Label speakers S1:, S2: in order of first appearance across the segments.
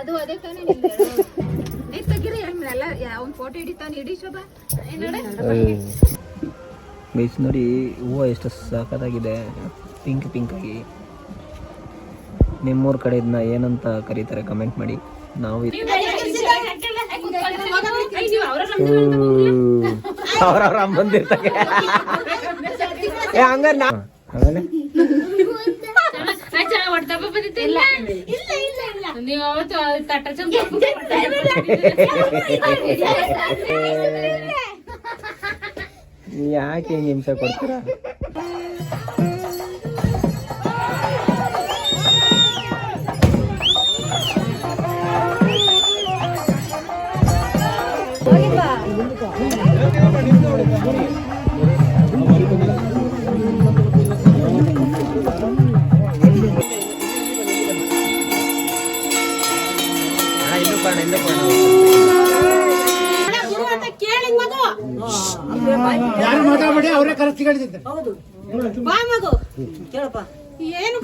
S1: ಅದು ಅದೇ ತಾನೇ ತೆಗಿರಿ ಎಲ್ಲ ಒಂದು ಫೋಟೋ ಹಿಡಿತಾನೆ ಹಿಡಿ ಶೋಭಾ
S2: ಗೈಸ್ ನೋಡಿ ಹೂವು ಎಷ್ಟು ಸಾಕಾಗಿದೆ, ಪಿಂಕ್ ಪಿಂಕ್ ಆಗಿ. ನಿಮ್ಮೂರ ಕಡೆ ಇದನ್ನ ಏನಂತ ಕರೀತಾರೆ ಕಮೆಂಟ್ ಮಾಡಿ. ನಾವು ಅವ್ರವ್ರ ಬಂದಿರ್ತಾರೆ ಹಂಗ ಆಮೇಲೆ ಯಾಕೆ ಹಿಂಗೆ ಹಿಂಸೆ ಕೊಡ್ತೀರಾ?
S3: ಯಾರು ಮಾತಾಡಬೇಡಿ, ಅವರೇ ಕರೆಸ್ತಿದ್ದಾರೆ.
S4: ಹೌದು ಬಾ ಮಗು ಕೇಳಪ್ಪ ಏನು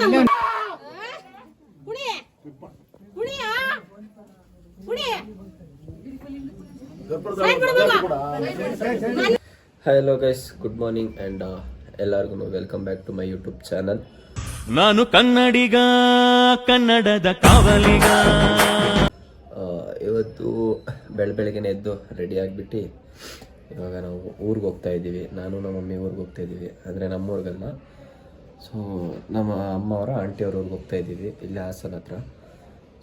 S2: hello guys, good morning and ಎಲ್ಲರಿಗೂ welcome back to my YouTube channel.
S5: ನಾನು ಕನ್ನಡಿಗ, ಕನ್ನಡದ ಕಾವಲಿಗ.
S2: ಇವತ್ತು ಬೆಳಗ್ಗೆನೆ ಎದ್ದು ರೆಡಿ ಆಗಿಬಿಟ್ಟು ಇವಾಗ ನಾವು ಊರಿಗೆ ಹೋಗ್ತಾ ಇದ್ದೀವಿ. ನಾನು ನಮ್ಮ ಮಮ್ಮಿ ಊರಿಗೆ ಹೋಗ್ತಾ ಇದ್ದೀವಿ, ಅಂದರೆ ನಮ್ಮೂರಿಗಲ್ಲ. ಸೊ ನಮ್ಮ ಅಮ್ಮ ಅವರ ಆಂಟಿಯವ್ರ ಊರಿಗೆ ಹೋಗ್ತಾ ಇದ್ದೀವಿ, ಇಲ್ಲಿ ಹಾಸನ ಹತ್ರ.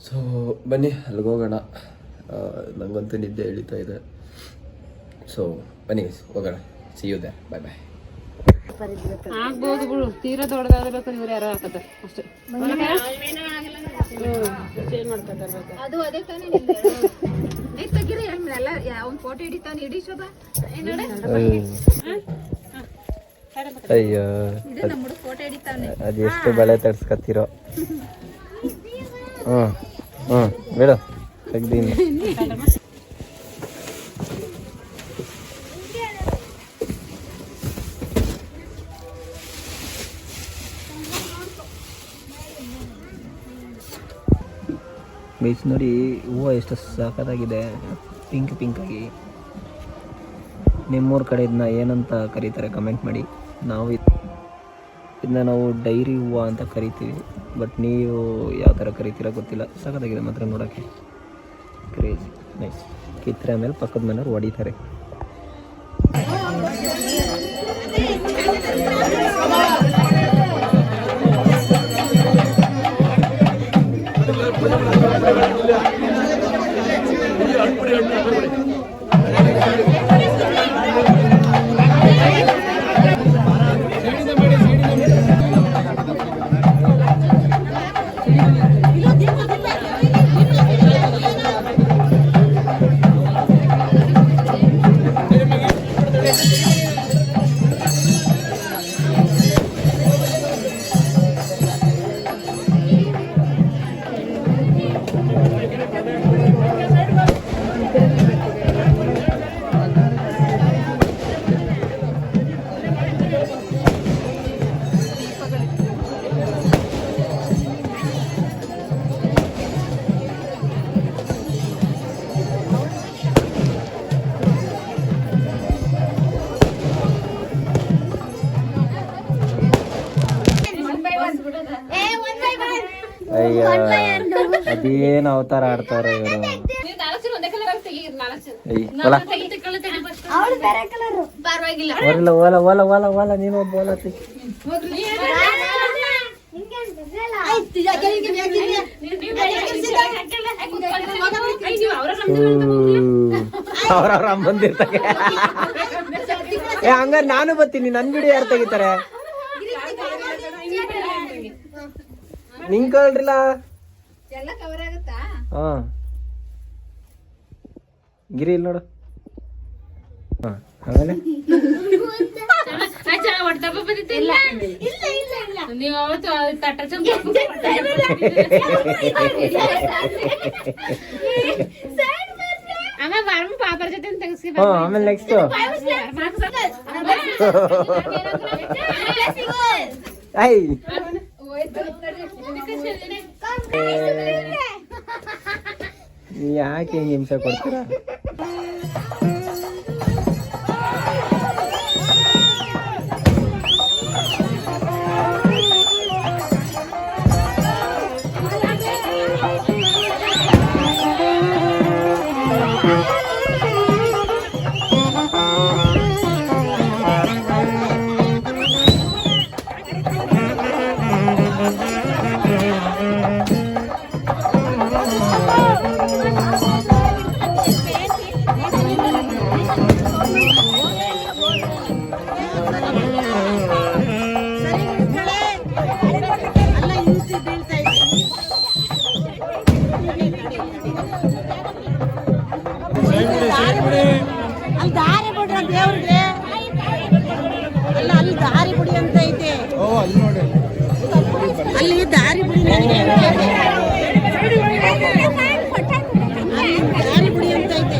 S2: ಸೊ ಬನ್ನಿ ಅಲ್ಲಿಗೆ ಹೋಗೋಣ. ನನಗಂತೂ ನಿದ್ದೆ ಎಳಿತಾ ಇದೆ. ಸೊ ಬನ್ನಿ ಹೋಗೋಣ. ಸಿ ಯು ದೇರ್, ಬಾಯ್ ಬಾಯ್.
S1: ಆಗ್ಬೋದು ಬಿಡು, ತೀರಾ ದೊಡ್ಡದಾಗಬೇಕು ಇವ್ರು ಯಾರೋ ಹಾಕತ್ತಾರೆ ಅಷ್ಟೇ. ಅದು ಅದೇ ತಾನೇ ತೆಗಿರಿ ಎಲ್ಲ ಒಂದು ಫೋಟೋ ಹಿಡಿತಾನೆ ಹಿಡಿ ಶೋಭಾ
S2: ಅಯ್ಯೋ
S1: ಫೋಟೋ ಹಿಡಿತಾನೆ.
S2: ಅದೆಷ್ಟು ಬೆಳೆ ತರ್ಸ್ಕತ್ತೀರೋ. ಬಿಡು ತೆಗ್ದೀನಿ. ಗೈಸ್ ನೋಡಿ ಹೂವು ಎಷ್ಟು ಸಾಕಾಗಿದೆ, ಪಿಂಕ್ ಪಿಂಕ್ ಆಗಿ. ನಿಮ್ಮೂರ ಕಡೆ ಇದನ್ನ ಏನಂತ ಕರೀತಾರೆ ಕಮೆಂಟ್ ಮಾಡಿ. ಇದನ್ನ ನಾವು ಡೈರಿ ಹೂವು ಅಂತ ಕರಿತೀವಿ, ಬಟ್ ನೀವು ಯಾವ ಥರ ಕರಿತೀರ ಗೊತ್ತಿಲ್ಲ. ಸಾಕಾಗಿದೆ ಮಾತ್ರ ನೋಡೋಕ್ಕೆ, ಕ್ರೇಜಿ ನೈಸ್. ಕಿತ್ತರೆ ಆಮೇಲೆ ಪಕ್ಕದ ಮನೆಯವ್ರು ಹೊಡಿತಾರೆ. ಅಯ್ಯ ಅದೇನು ಅವತಾರ ಆಡ್ತಾರ ಇವರು. ಓಲ ಓಲ ಓಲ ಓಲ ನೀನು ಒಬ್ಬ ಓಲ ಅವ್ರವ್ರ ಬಂದಿರ್ತಾರೆ. ಹಂಗಾರೆ ನಾನು ಬರ್ತೀನಿ, ನನ್ ಬಿಡಿ ಯಾರು ತೆಗಿತಾರೆ? ನಿಂಕಳ್ರಿಲ್ಲ. ಹಾ ಗಿರಿ ಇಲ್ಲಿ ನೋಡು. ಆಮೇಲೆ ಆಮೇಲೆ ನೆಕ್ಸ್ಟ್ ಐ ಯಾಕೆ ಹಿಂಗೆ ಹಿಂಸೆ ಕೊಡ್ತೀರಾ?
S4: ಅಲ್ಲಿ ದಾರಿ ಬಿಡ್ರ ದೇವ್ರಿಗೆ ಅಲ್ಲ, ಅಲ್ಲಿ ದಾರಿ ಬಿಡಿ ಅಂತ ಐತೆ. ಅಲ್ಲಿ ದಾರಿ ಬಿಡಿ ನನಗೆ ಅಲ್ಲಿ ದಾರಿ ಬಿಡಿ ಅಂತ ಐತೆ.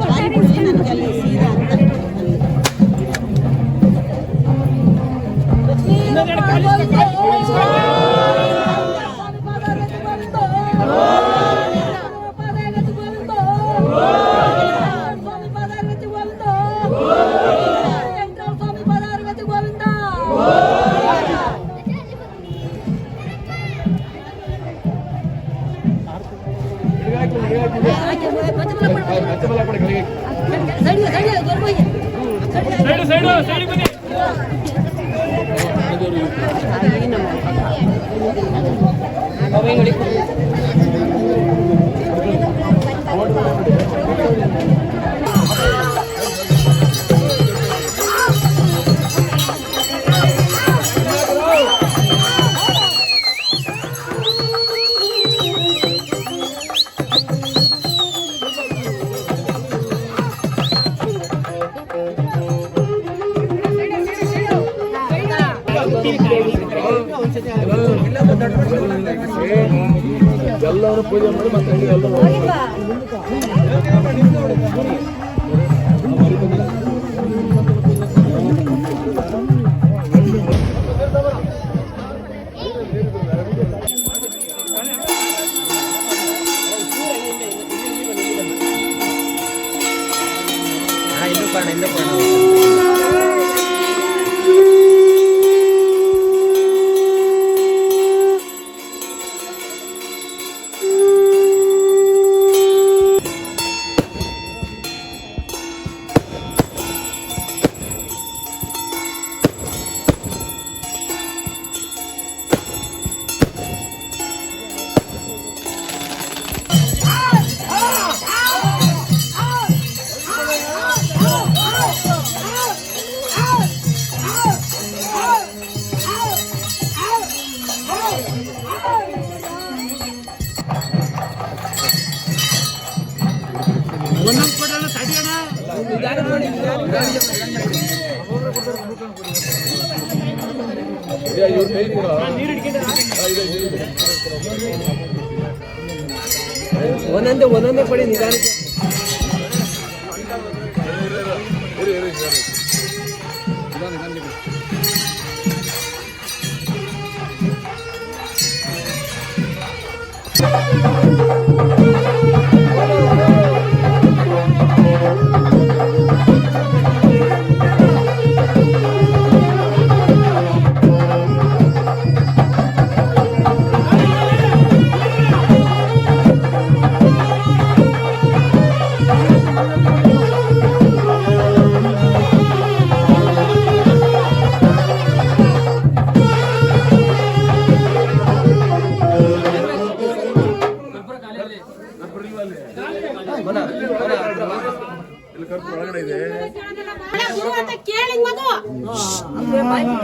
S4: ದಾರಿ ಬಿಡಿ ನನಗೆ ಅಲ್ಲಿ ಸೀದಾ ಅಂತ.
S2: ಎಲ್ಲರೂ ಪೂಜೆ ಮಾಡಿ ಮತ್ತೆ ಒಂದೊಂದೇ ಕೊಡಿ ನಿಧಾನಕ್ಕೆ.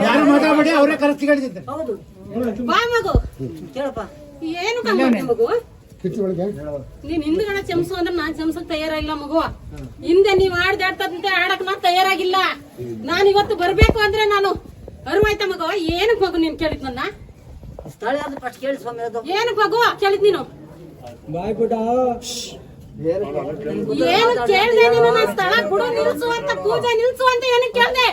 S3: ಯಾರು ಮಾತಾಡಿ ಅವರೇ ಕರೆಸ್ತಿದ್ದಾರೆ.
S4: ಹೌದು, ಬಾ ಮಗು ಕೇಳಪ್ಪ. ಏನು ಮಗು, ನೀನ್ ಹಿಂದ್ಗಡೆ ಚಮಸು ಅಂದ್ರೆ ನಾನ್ ಚಮಸಕ್ ತಯಾರಾಗಿಲ್ಲ ಮಗು. ಹಿಂದೆ ನೀವ್ ಆಡ್ದಾಡ್ತಂತೆ ಆಡಕ್ ನಾನ್ ತಯಾರಾಗಿಲ್ಲ. ನಾನ್ ಇವತ್ತು ಬರ್ಬೇಕು ಅಂದ್ರೆ ನಾನು ಅರಿವಾಯ್ತ ಮಗು. ಏನಕ್ ಮಗು ನೀನ್ ಕೇಳಿದ್ ನನ್ನ? ಏನಕ್ ಮಗು ಕೇಳಿದ್ ನೀನು? ಏನು ಕೇಳ್ದೆ ನೀನು? ನನ್ನ ಸ್ಥಳ ಬಿಡು, ನಿಲ್ಸು ಅಂತ, ಪೂಜೆ ನಿಲ್ಸು ಅಂತ ಏನಕ್ಕೆ ಕೇಳ್ದೆ?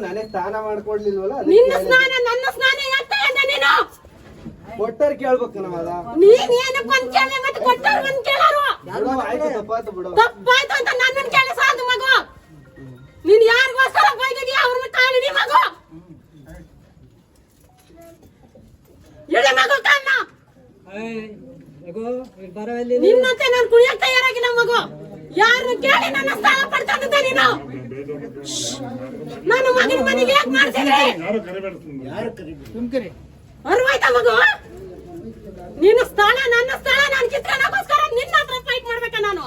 S2: ನನಗೆ ಸ್ನಾನ ಮಾಡ್ಕೊಡ್ಲಿಲ್ವಲ್ಲ?
S4: ನಿನ್ನ ಸ್ನಾನ ನನ್ನ ಸ್ನಾನ ಅಂತ ಅಂದೆ ನೀನು.
S6: ಕೊಟ್ಟಾರ ಕೇಳ್ಬೇಕು ನಾವ್ ಅದ
S4: ನೀನ್ ಏನಕ್ಕೆ ಒಂದ್ ಕೇಳಿ ಮತ್ತೆ ಕೊಟ್ಟಾರ ಒಂದ್ ಕೇಳಾರು
S6: ಆಯ್ತು ತಪ್ಪಾಯ್ತು ಬಿಡು
S4: ತಪ್ಪಾಯ್ತು ಅಂತ ನನ್ನನ್ ಕೇಳಿ ಸಾಕು ಮಗು. ನೀನ್ ಯಾರಿಗೋಸ್ಕರ ಬೈದಿದ್ಯಾ ಅವ್ರನ್ನ ಕಾಣಿದಿ ಮಗು. ಇಳಿ ಮಗು ಕಾರಣ ನಿನ್ನಂತೆ ನಾನು ಕುಡಿಯಕ್ ತಯಾರಾಗಿಲ್ಲ ಮಗು. ಯಾರನ್ನ ಕೇಳಿ ನನ್ನ ಸ್ಥಳ ಪಡ್ಕೊಂಡಿದ್ದೆ ನೀನು. ನಾನು ಮಗನ ಮನೆಗೆ ಯಾಕೆ ಮಾಡ್ಸಿದ್ರಿ? ಅರ್ವಾಯ್ತಾ ಮಗು? ನಿನ್ನ ಸ್ಥಳ ನನ್ನ ಸ್ಥಳ ನಾನು ಕಿತ್ಕೊಳ್ಳೋಕೋಸ್ಕರ ನಿನ್ನ ಹತ್ರ ಫೈಟ್ ಮಾಡ್ಬೇಕ ನಾನು.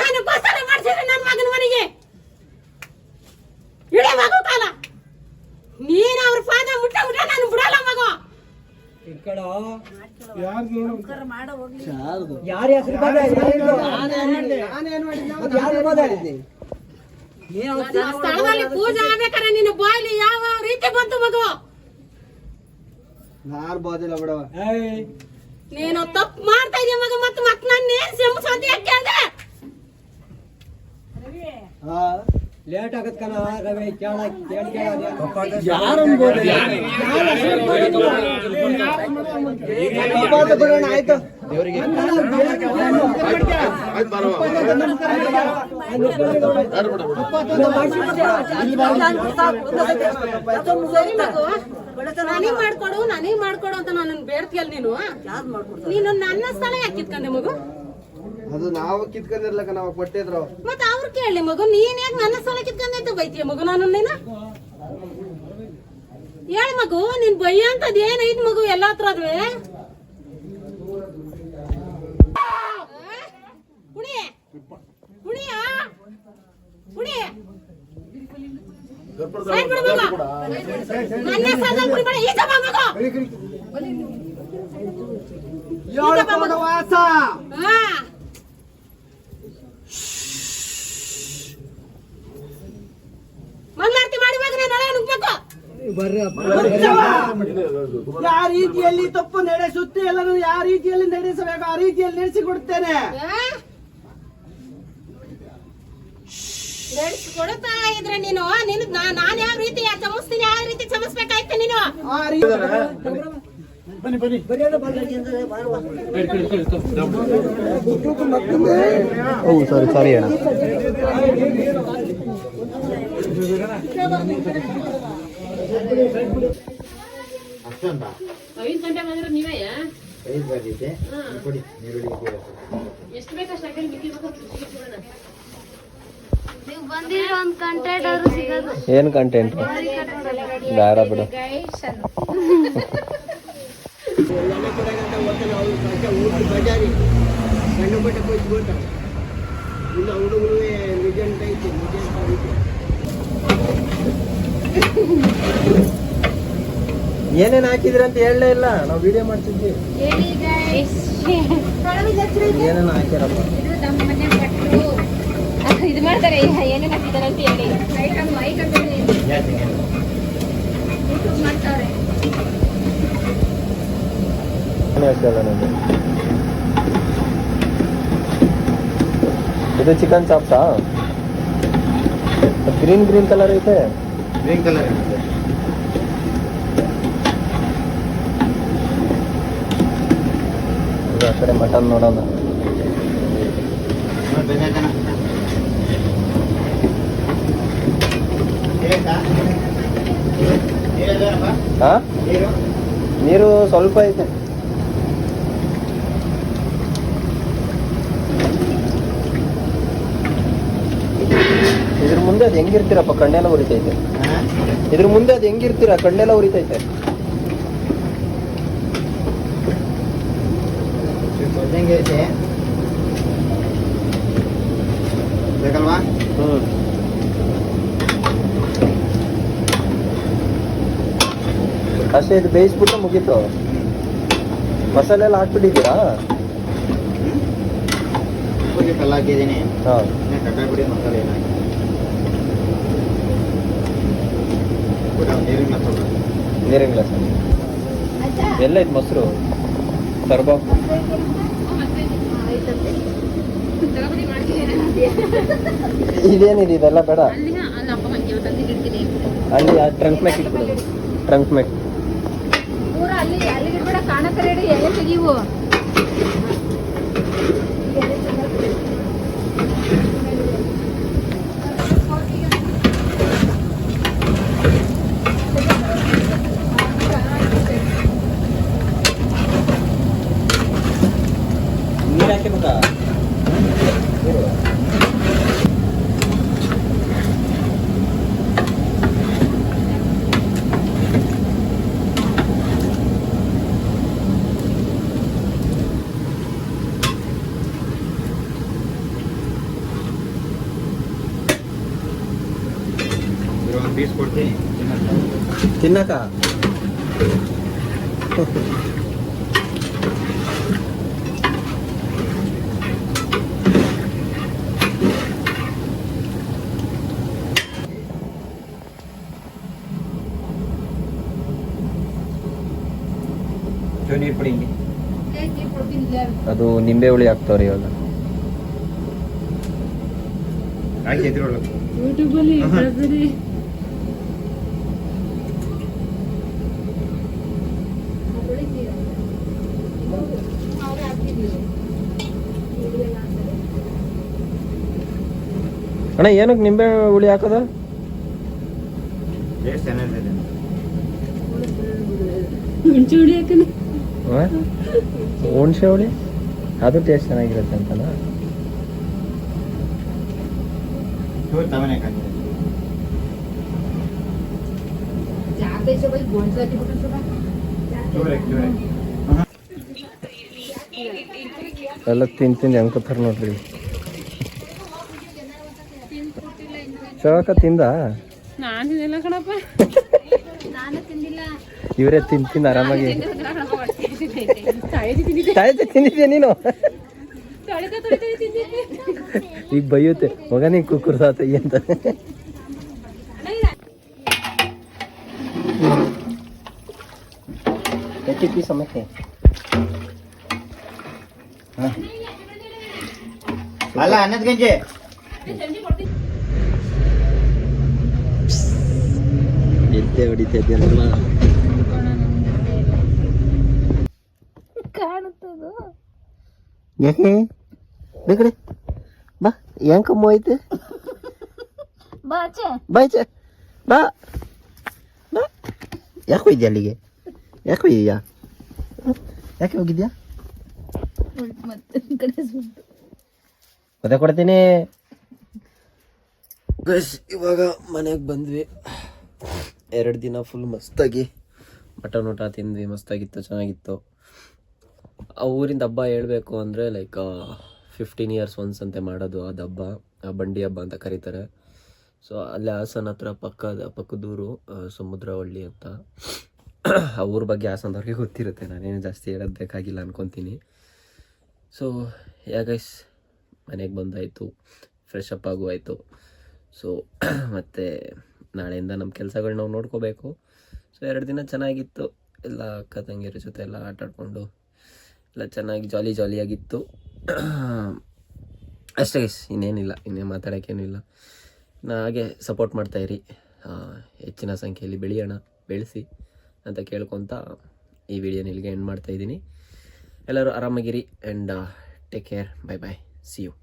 S4: ಏನಕ್ಕೋಸ್ಕರ ಮಾಡ್ಸಿದ್ರಿ ನನ್ನ ಮಗನ ಮನೆಗೆ? ಇಡೀ ಮಗು ಕಾಲ ನೀನು ಅವ್ರ ಪಾದ ಮುಟ್ಟ ನಾನು ಬಿಡಲ್ಲ ಮಗು. ಸ್ಥಳದಲ್ಲಿ ಪೂಜೆ ಆಗ್ಬೇಕಾದ್ರೆ ನಿನ್ನ ಬಾಯಲ್ಲಿ ಯಾವ ರೀತಿ ಬಂತು ಮಗು?
S6: ಯಾರು ಬೋದಿಲ್ಲ ಬಿಡವ
S4: ನೀನು ತಪ್ಪು ಮಾಡ್ತಾ ಇದೀಯ ಮಗ. ಮತ್ತೆ ನನ್ನೇನ್ ಸೆಂಬು ಅಂತ ಯಾಕೆ ಕೇಳ್ದೆ?
S6: ಲೇಟ್ ಆಗತ್ ಕಣ ರವಿ ಬಿಡೋಣ ಆಯ್ತು
S4: ನನಗೆ ಮಾಡ್ಕೊಡು ಅಂತ ನಾನು ಬೇಡ್ತಿಯಲ್ಲ ನೀನು ನನ್ನ ಸ್ಥಳ ಯಾಕೆ ಕಿತ್ಕೊಂಡೆ ಮಗು?
S6: ಅದು ನಾವು ಕಿತ್ಕೊಂಡಿರ್ಲಕ್ಕ ನಾವು ಕೊಟ್ಟಿದ್ರು
S4: ಮತ್ತೆ ಅವ್ರು ಕೇಳಿ ಮಗು ನೀನ್ ಯಾಕೆ ನನ್ನ ಸ್ಥಳ ಕಿತ್ಕೊಂಡೆ ಬೈತೀಯ ಮಗು? ನಾನು ಹೇಳಿ ಮಗು, ನೀನ್ ಬಯ್ಯ ಅಂತದ್ ಏನೈತ್ ಮಗು ಎಲ್ಲಾ ಹತ್ರ ಅದ್ವೆ? ಕುಣಿ ಕುಣಿಯ ಕುಣಿ ಸೈಡ್ ಬಿಡು ಮಗು. ನನ್ನ ಸ್ಥಳದಲ್ಲಿ ಕುಡಿಬೇಡ. ಈಚೆ ಬಾ ಮಗು. ಈಚೆ ಬಾ ಮಗು. ಹಾ ಮಂಗಳಾರತಿ ಮಾಡಿ
S6: ಯಾವ ರೀತಿಯಲ್ಲಿ ತಪ್ಪು ನಡೆಸುತ್ತೆ ಎಲ್ಲರೂ ಯಾವ ರೀತಿಯಲ್ಲಿ ನಡೆಸಬೇಕು ಆ ರೀತಿಯಲ್ಲಿ ನಡೆಸಿಕೊಡ್ತೇನೆ.
S4: ಕೊಡ್ತಾ ಇದ್ರೆ ನೀನು ನಾನು ಯಾವ ರೀತಿ ಚಮಸ್ತೀನಿ ಯಾವ ರೀತಿ ಚಮಸ್ಬೇಕಾಯ್ತು ನೀನು.
S2: ಸಾರಿ ಅಣ್ಣ.
S4: 5 ಗಂಟೆ ಬಂದ್ರೆ ನೀವೇ
S6: 5 ಬಂದಿದೆ ಕೊಡಿ
S4: ಎಷ್ಟು ಬೇಕಷ್ಟು ಹಾಕಿ
S1: ನೀವು ಬಂದಿರೋ ಒಂದು ಕಂಟೆಂಟ್ ಅವರು ಸಿಗೋದು.
S2: ಏನ್ ಕಂಟೆಂಟ್? ಬೇಡ ಬಿಡು.
S6: ಬಜಾರಿ ಗಂಡು ಬಟ್ಟೆ ಕೊಯ್ಸ್ಕೊಂಡ ಇಲ್ಲ ಹುಡುಗರು ನಿಜಂಟ್ ಐತೆ ಏನೇನ್ ಹಾಕಿದ್ರಿ ಅಂತ ಹೇಳಲೇ ಇಲ್ಲ. ನಾವು ವಿಡಿಯೋ ಮಾಡ್ತಿದ್ವಿ. ಏನೇನು ಹಾಕ್ಯಾರಪ್ಪ
S1: ಇದು ಮಾಡ್ತಾರೆ ಏನೇನು ಹಾಕಿದ್ದಾರೆ ಅಂತ ಹೇಳಿ ಐಟಮ್ ಮಾಡ್ತಾರೆ.
S2: ಇದು ಚಿಕನ್ ಚಾಪ್ಸಾ? ಗ್ರೀನ್ ಕಲರ್ ಐತೆ.
S6: ಗ್ರೀನ್ ಕಲರ್
S2: ಆ ಕಡೆ ಮಟನ್ ನೋಡೋಣ. ಹಾ ನೀರು ಸ್ವಲ್ಪ ಐತೆ. ಇದ್ರ ಮುಂದೆ ಅದು ಹೆಂಗಿರ್ತೀರಪ್ಪ? ಕಣ್ಣೆಲ್ಲ ಉರಿತೈತೆ. ಇದ್ರ ಮುಂದೆ ಅದು ಹೆಂಗಿರ್ತೀರ? ಕಣ್ಣೆಲ್ಲ ಉರಿತೈತೆ.
S6: ಬೇಕಲ್ವಾ?
S2: ಅಷ್ಟೇ. ಇದು ಬೇಯಿಸ್ಬಿಟ್ಟು ಮುಗೀತು. ಮಸಾಲೆ ಎಲ್ಲ ಹಾಕ್ಬಿಟ್ಟಿದ್ದೀರಾ?
S6: ಕಲ್ಲ ಹಾಕಿದ್ದೀನಿ.
S2: ಹಾಂ
S6: ಕಟ್ಟಾಕ್ಬಿಡಿ ಮಸಾಲೆ
S2: ನೀರಿನ ಗ್ಲಾಸ್ ಎಲ್ಲೈತೆ ಮೊಸರು? ತರ್ಬಾ ಇದೇನಿದೆ? ಇದೆಲ್ಲ ಬೇಡ. ಅಲ್ಲಿ ಟ್ರಂಕ್ ಮ್ಯಾಕ್ ಇಟ್ಬಿಡು. ಟ್ರಂಕ್ ಮ್ಯಾಕ್
S1: ಪೂರ ಅಲ್ಲಿ ಕಾಣತ್ತ ರೆಡಿ ಎಲೆ ತೆಗಿವು
S2: ನೀರು ಹಾಕಿಬೇಕಾ
S3: ಪೀಸ್ ಕೊಡ್ತೀನಿ
S2: ತಿನ್ನಕ
S3: ನೀರು ಪಡಿ ಹಿಂಗೆ
S2: ಅದು ನಿಂಬೆ ಹುಳಿ ಹಾಕ್ತಾವ್ರಿ ಇವಾಗ
S3: ಹಾಕಿ ಎದುರೊಳಗೆ
S4: ಯೂಟ್ಯೂಬಲ್ಲಿ ಬೆಳೆದ್ರಿ
S2: ಅಣ್ಣ ಏನಕ್ಕೆ ನಿಂಬೆ ಹುಳಿ ಹಾಕೋದು
S3: ಟೇಸ್ಟ್ ಚೆನ್ನಾಗಿದೆ
S4: ಹುಣ್ಸೆ ಹುಡಿ ಹಾಕನೆ
S2: ಹುಣಸೆ ಹುಳಿ ಅದು ಟೇಸ್ಟ್ ಚೆನ್ನಾಗಿರುತ್ತೆ ಅಂತಲ್ಲ
S3: ಚೂರು ತವನೆ ಕಾಣ್ತದೆ ಚೂರೇ
S2: ಎಲ್ಲ ತಿಂದು ಹೆಂಗ್ ಕೂತಾರ ನೋಡ್ರಿ ಶೋಕ ತಿಂದ
S4: ನಾನು ತಿಂದಿಲ್ಲ ಕಣಪ್ಪ
S1: ನಾನು ತಿಂದಿಲ್ಲ
S2: ಇವರೇ ತಿಂದು ಆರಾಮಾಗಿ
S4: ತಾಯಿದಿ ತಿಂದಿದ್ದೆ
S2: ತಾಯ್ತೆ ತಿಂದಿದ್ಯಾ ನೀನು
S4: ತೊಳಿತಾ ತಿಂದಿದ್ದೆ
S2: ಈಗ ಬೈಯುತ್ತೆ ಮಗ ನೀ ಕುಕ್ಕುರ್ಸಾತ ಅಂತ ಪೀಸ್ ಸಮಕ್ಕೆ
S3: ಅಲ್ಲ ಅನ್ನದ ಗಂಜಿ
S2: ಎದ್ದೆ ಹೊಡಿತಿದ್ಯಲ್ಲ
S1: ಕಾಣುತ್ತದು
S2: ಯಾಕೆ ಬೇಕಡೆ ಬಾ ಹೆಂಕಮ್ಮ ಐತೆ
S1: ಬಾಚೆ
S2: ಬಾಯ್ಚೆ ಬಾ ಬಾ ಯಾಕೆ ಹೋಗಿದ್ಯಾ ಅಲ್ಲಿಗೆ ಯಾಕೆ ಹೋಗಿದ್ಯಾ ಯಾಕೆ ಹೋಗಿದ್ಯಾ
S1: ಮತ್ತೆ ಈ ಕಡೆ ಸುತ್ತು
S2: ಮತ್ತೆ ಕೊಡ್ತೀನಿ ಇವಾಗ ಮನೆಗೆ ಬಂದ್ವಿ 2 ದಿನ ಫುಲ್ ಮಸ್ತಾಗಿ ಮಟನ್ ಊಟ ತಿಂದ್ವಿ ಮಸ್ತಾಗಿತ್ತು ಚೆನ್ನಾಗಿತ್ತು ಆ ಊರಿಂದ ಹಬ್ಬ ಹೇಳಬೇಕು ಅಂದರೆ ಲೈಕ್ 15 ಇಯರ್ಸ್ ಒನ್ಸ್ ಅಂತೆ ಮಾಡೋದು ಅದು ಹಬ್ಬ ಬಂಡಿ ಹಬ್ಬ ಅಂತ ಕರೀತಾರೆ ಸೊ ಅಲ್ಲೇ ಹಾಸನ ಹತ್ರ ಪಕ್ಕದೂರು ಸಮುದ್ರವಳ್ಳಿ ಅಂತ ಆ ಊರ ಬಗ್ಗೆ ಹಾಸನದವ್ರಿಗೆ ಗೊತ್ತಿರುತ್ತೆ ನಾನೇನು ಜಾಸ್ತಿ ಹೇಳೋದು ಬೇಕಾಗಿಲ್ಲ ಅನ್ಕೊತೀನಿ ಸೊ ಗೈಸ್ ಮನೆಗೆ ಬಂದಾಯಿತು ಫ್ರೆಶ್ ಅಪ್ ಆಗುವಾಯಿತು ಸೊ ಮತ್ತು ನಾಳೆಯಿಂದ ನಮ್ಮ ಕೆಲಸಗಳು ನಾವು ನೋಡ್ಕೋಬೇಕು ಸೊ 2 ದಿನ ಚೆನ್ನಾಗಿತ್ತು ಎಲ್ಲ ಅಕ್ಕ ತಂಗಿಯರ ಜೊತೆ ಎಲ್ಲ ಆಟ ಆಡಿಕೊಂಡು ಎಲ್ಲ ಚೆನ್ನಾಗಿ ಜಾಲಿಯಾಗಿತ್ತು ಅಷ್ಟೇ ಗೈಸ್ ಇನ್ನೇನಿಲ್ಲ ಇನ್ನೇನು ಮಾತಾಡೋಕ್ಕೇನೂ ಇಲ್ಲ ಹಾಗೆ ಸಪೋರ್ಟ್ ಮಾಡ್ತಾಯಿರಿ ಹೆಚ್ಚಿನ ಸಂಖ್ಯೆಯಲ್ಲಿ ಬೆಳೆಸಿ ಅಂತ ಕೇಳ್ಕೊತ ಈ ವಿಡಿಯೋನ ಇಲ್ಲಿಗೆ ಎಂಡ್ ಮಾಡ್ತಾಯಿದ್ದೀನಿ ಎಲ್ಲರೂ ಆರಾಮಾಗಿರಿ and take care bye see you